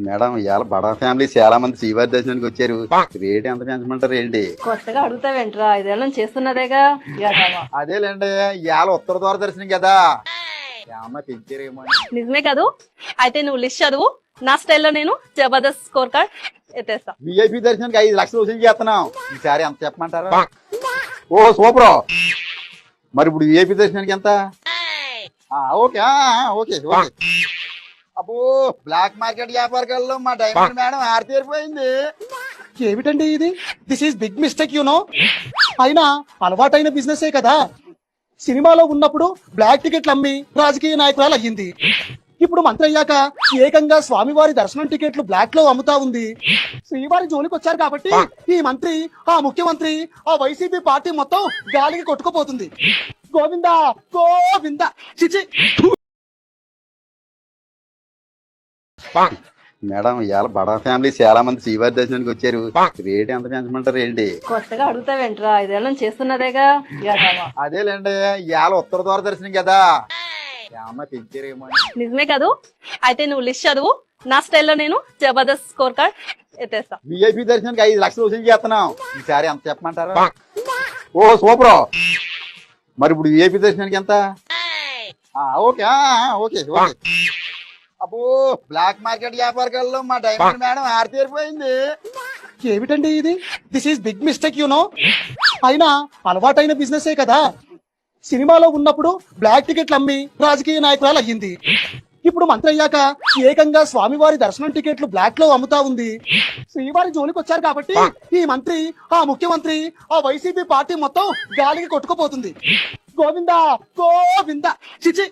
Madam ఇవాళ బడా family చాలా మంది శ్రీవారి దర్శనానికి వచ్చారు. రేట్ ఎంత పెంచమంటారు ఏంటి? కొత్తగా అడుగుతావేంట్రా? 5 ఏళ్ళ నుంచి చేస్తున్నదేగా. యాదవ. అదేలేండి, ఇవాళ ఉత్తర ద్వార దర్శనం కదా, ఏమన్నా పెంచారేమో అని. నిజమే కాదు. అయితే నువ్వు లిస్ట్ చదువు, నా స్టైల్లో నేను జబర్దస్త్ స్కోర్ కార్డ్ ఎత్తేస్తా. విఐపి దర్శనానికి 5 లక్షలు వసూలు చేస్తున్నాం. ఈసారి ఎంత చెప్పమంటారు? Oh super. మరి ఇప్పుడు విఐపి దర్శనానికి ఎంత? Okay okay okay. అబ్బో, బ్లాక్ మార్కెట్ వ్యాపారకాల్లో మా డైమండ్ మేడం ఆరితేరిపోయింది. ఏమిటండి ఇది? This is big mistake no. అయినా అలవాటైన బిజినెసే కదా. సినిమాలో ఉన్నప్పుడు బ్లాక్ టికెట్లు అమ్మి రాజకీయ నాయకురాలు అయ్యింది. ఇప్పుడు మంత్రి అయ్యాక ఏకంగా స్వామివారి దర్శనం టికెట్లు బ్లాక్ లో అమ్ముతా ఉంది. శ్రీవారి జోలికి వచ్చారు కాబట్టి ఈ మంత్రి, ఆ ముఖ్యమంత్రి, ఆ వైసీపీ పార్టీ మొత్తం గాలికి కొట్టుకుపోతుంది. గోవిందా గోవిందా. చిచి. మేడం ఇవాళ బడా ఫ్యామిలీ చాలా మంది శ్రీవారి దర్శనానికి వచ్చారు. రేట్ ఎంత పెంచమంటారు ఏంటి? కొత్తగా అడుగుతావేంట్రా? 5 ఏళ్ళ నుంచి చేస్తున్నదేగా. యాదవ. అదేలేండి, ఇవాళ ఉత్తర ద్వార దర్శనం కదా, ఏమన్నా పెంచారేమో అని. నిజమే కాదు. అయితే నువ్వు లిస్ట్ చదువు, నా స్టైల్లో నేను జబర్దస్త్ స్కోర్ కార్డ్ ఎత్తేస్తా. విఐపి దర్శనానికి 5 లక్షలు వసూలు చేస్తున్నాం. ఈసారి ఎంత చెప్పమంటారు? Oh super. మరి ఇప్పుడు విఐపి దర్శనానికి ఎంత? Okay okay okay. అబ్బో, బ్లాక్ మార్కెట్ వ్యాపారకాల్లో మా డైమండ్ మేడం ఆరితేరిపోయింది. ఏమిటండి ఇది? This is big mistake no. అయినా అలవాటైన బిజినెసే కదా. సినిమాలో ఉన్నప్పుడు బ్లాక్ టికెట్లు అమ్మి రాజకీయ నాయకురాలు అయ్యింది. ఇప్పుడు మంత్రి అయ్యాక ఏకంగా స్వామివారి దర్శనం టికెట్లు బ్లాక్ లో అమ్ముతా ఉంది. శ్రీవారి జోలికి వచ్చారు కాబట్టి ఈ మంత్రి, ఆ ముఖ్యమంత్రి, ఆ వైసీపీ పార్టీ మొత్తం గాలికి కొట్టుకుపోతుంది. గోవిందా గోవిందా. చిచి.